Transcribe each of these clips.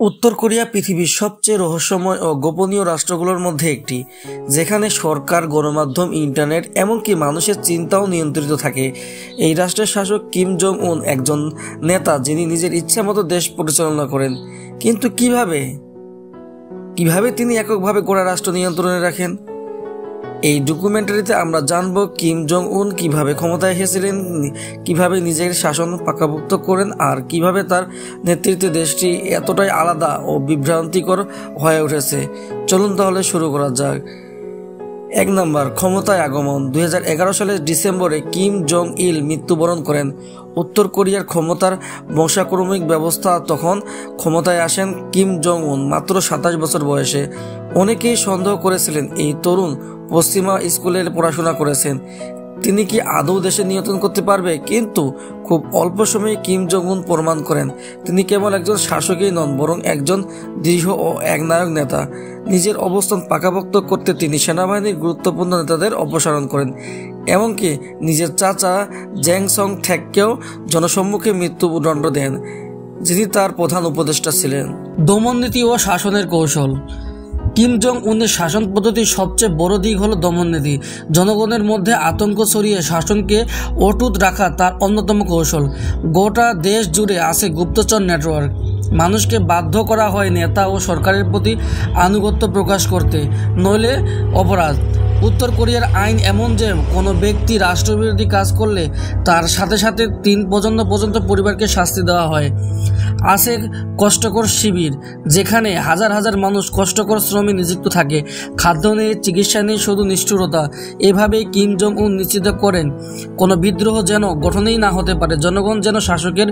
উত্তর কোরিয়া পৃথিবীর সবচেয়ে রহস্যময় ও গোপনীয় রাষ্ট্রগুলোর মধ্যে একটি, যেখানে সরকার, গণমাধ্যম, ইন্টারনেট এমনকি মানুষের চিন্তাও নিয়ন্ত্রিত থাকে। এই রাষ্ট্রের শাসক কিম জং উন একজন নেতা, যিনি নিজের ইচ্ছা মতো দেশ পরিচালনা করেন। কিন্তু কিভাবে তিনি এককভাবে গোটা রাষ্ট্র নিয়ন্ত্রণে রাখেন? এই ডকুমেন্টারিতে আমরা জানব কিম জং উন কিভাবে ক্ষমতায় এসেছিলেন, কিভাবে নিজের শাসন পাকাপোক্ত করেন, আর কিভাবে তার নেতৃত্বে দেশটি এতটাই আলাদা ও বিভ্রান্তিকর হয়ে উঠেছে। চলুন তাহলে শুরু করা যাক। 1 নম্বর, ক্ষমতায় আগমন। 2011 সালের ডিসেম্বরে কিম জং ইল মৃত্যুবরণ করেন। উত্তর কোরিয়ার ক্ষমতার বংশাক্রমিক ব্যবস্থা তখন ক্ষমতায় আসেন কিম জং উন মাত্র 27 বছর বয়সে। অনেকেই সন্দেহ করেছিলেন এই তরুণ পশ্চিমা স্কুলের পড়াশোনা করেছেন, তিনি কি আদৌ দেশে নিয়ন্ত্রণ করতে পারবে? কিন্তু খুব অল্প সময়ে কিম জং উন প্রমাণ করেন তিনি কেবল একজন শাসকই নন, বরং একজন দৃঢ় ও একনায়ক নেতা। নিজের অবস্থান পাকাপোক্ত করতে তিনি সেনাবাহিনীর গুরুত্বপূর্ণ নেতাদের অপসারণ করেন, এমনকি নিজের চাচা জ্যাং সং থেককেও জনসম্মুখে মৃত্যুদণ্ড দেন, যিনি তার প্রধান উপদেষ্টা ছিলেন। দমননীতি ও শাসনের কৌশল। কিম জং উনের শাসন পদ্ধতির সবচেয়ে বড় দিক হল দমননীতি। জনগণের মধ্যে আতঙ্ক ছড়িয়ে শাসনকে অটুট রাখা তার অন্যতম কৌশল। গোটা দেশ জুড়ে আছে গুপ্তচর নেটওয়ার্ক। মানুষকে বাধ্য করা হয় নেতা ও সরকারের প্রতি আনুগত্য প্রকাশ করতে, নইলে অপরাধ। উত্তর কোরিয়ার আইন এমন যে কোনো ব্যক্তি রাষ্ট্রবিরোধী কাজ করলে তার সাথে সাথে 3 প্রজন্ম পর্যন্ত পরিবারকে শাস্তি দেওয়া হয়। আছে কষ্টকর শিবির, যেখানে হাজার হাজার মানুষ কষ্টকর শ্রমে নিযুক্ত থাকে। খাদ্য নেই, চিকিৎসা নেই, শুধু নিষ্ঠুরতা। এভাবেই কিম জং উন নিশ্চিত করেন কোনো বিদ্রোহ যেন গঠনেই না হতে পারে, জনগণ যেন শাসকের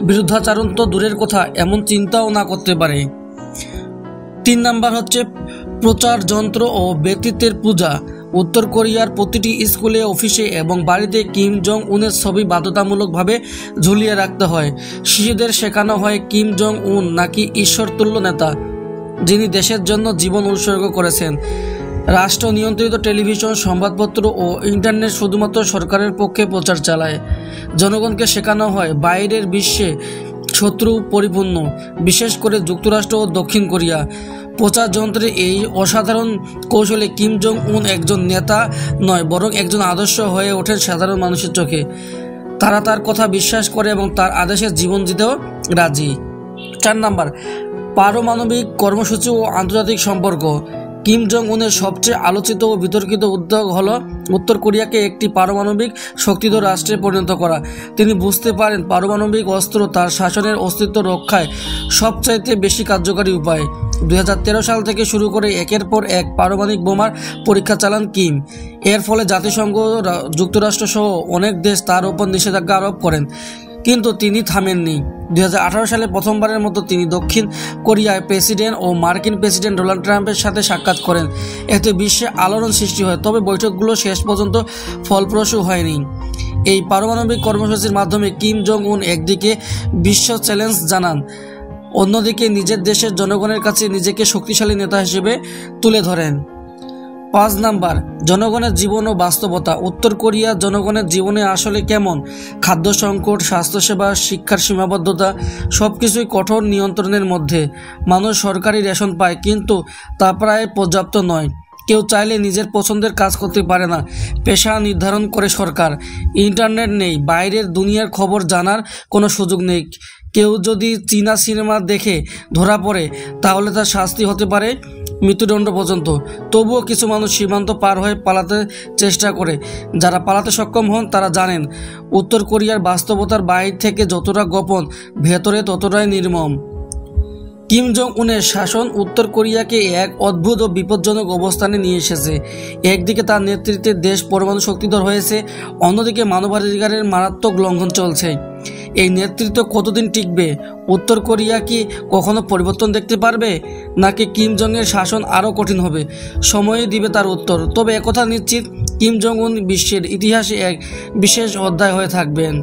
বিরুদ্ধাচারণ তো দূরের কথা, এমন চিন্তাও না করতে পারে। 3 নাম্বার হচ্ছে প্রচার যন্ত্র ও ব্যক্তিত্বের পূজা। উত্তর কোরিয়ার প্রতিটি স্কুলে, অফিসে এবং বাড়িতে কিম জং উনের ছবি বাধ্যতামূলকভাবে ঝুলিয়ে রাখতে হয়। শিশুদের শেখানো হয় কিম জং উন নাকি ঈশ্বরতুল্য নেতা, যিনি দেশের জন্য জীবন উৎসর্গ করেছেন। রাষ্ট্র নিয়ন্ত্রিত টেলিভিশন, সংবাদপত্র ও ইন্টারনেট শুধুমাত্র সরকারের পক্ষে প্রচার চালায়। জনগণকে শেখানো হয় বাইরের বিশ্বে শত্রু পরিপূর্ণ, বিশেষ করে যুক্তরাষ্ট্র ও দক্ষিণ কোরিয়া। প্রচার যন্ত্রের এই অসাধারণ কৌশলে কিম জং উন একজন নেতা নয়, বরং একজন আদর্শ হয়ে ওঠেন সাধারণ মানুষের চোখে। তারা তার কথা বিশ্বাস করে এবং তার আদেশে জীবন দিতেও রাজি। 4 নাম্বার, পারমাণবিক কর্মসূচি ও আন্তর্জাতিক সম্পর্ক। কিম জং উনের সবচেয়ে আলোচিত ও বিতর্কিত উদ্যোগ হল উত্তর কোরিয়াকে একটি পারমাণবিক শক্তিধর রাষ্ট্রে পরিণত করা। তিনি বুঝতে পারেন পারমাণবিক অস্ত্র তার শাসনের অস্তিত্ব রক্ষায় সবচাইতে বেশি কার্যকারী উপায়। 2013 সাল থেকে শুরু করে একের পর এক পারমাণবিক বোমার পরীক্ষা চালান কিম। এর ফলে জাতিসংঘ, যুক্তরাষ্ট্র সহ অনেক দেশ তার উপর নিষেধাজ্ঞা আরোপ করেন, কিন্তু তিনি থামেননি। 2018 সালে প্রথমবারের মতো তিনি দক্ষিণ কোরিয়ার প্রেসিডেন্ট ও মার্কিন প্রেসিডেন্ট ডোনাল্ড ট্রাম্পের সাথে সাক্ষাৎ করেন। এতে বিশ্বে আলোড়ন সৃষ্টি হয়, তবে বৈঠকগুলো শেষ পর্যন্ত ফলপ্রসূ হয়নি। এই পারমাণবিক কর্মসূচির মাধ্যমে কিম জং উন একদিকে বিশ্ব চ্যালেঞ্জ জানান, অন্যদিকে নিজের দেশের জনগণের কাছে নিজেকে শক্তিশালী নেতা হিসেবে তুলে ধরেন। 5 নাম্বার, জনগণের জীবন ও বাস্তবতা। উত্তর কোরিয়ার জনগণের জীবনে আসলে কেমন? খাদ্য সংকট, স্বাস্থ্যসেবা, শিক্ষার সীমাবদ্ধতা, সবকিছুই কঠোর নিয়ন্ত্রণের মধ্যে। মানুষ সরকারি রেশন পায়, কিন্তু তা প্রায় পর্যাপ্ত নয়। কেউ চাইলে নিজের পছন্দের কাজ করতে পারে না, পেশা নির্ধারণ করে সরকার। ইন্টারনেট নেই, বাইরের দুনিয়ার খবর জানার কোনো সুযোগ নেই। কেউ যদি চীনা সিনেমা দেখে ধরা পড়ে, তাহলে তার শাস্তি হতে পারে মৃত্যুদণ্ড পর্যন্ত। তবুও কিছু মানুষ সীমান্ত পার হয়ে পালাতে চেষ্টা করে। যারা পালাতে সক্ষম হন তারা জানেন উত্তর কোরিয়ার বাস্তবতার বাইরে থেকে যতটা গোপন, ভেতরে ততটাই নির্মম। কিম জং উনের শাসন উত্তর কোরিয়াকে এক অদ্ভুত ও বিপজ্জনক অবস্থানে নিয়ে এসেছে। একদিকে তার নেতৃত্বে দেশ পরমাণু শক্তিধর হয়েছে, অন্যদিকে মানবাধিকারের মারাত্মক লঙ্ঘন চলছে। এই নেতৃত্ব কতদিন টিকবে? উত্তর কোরিয়া কি কখনো পরিবর্তন দেখতে পারবে, নাকি কিম জং এর শাসন আরও কঠিন হবে? সময়ই দিবে তার উত্তর। তবে একথা নিশ্চিত, কিম জং উন বিশ্বের ইতিহাসে এক বিশেষ অধ্যায় হয়ে থাকবেন।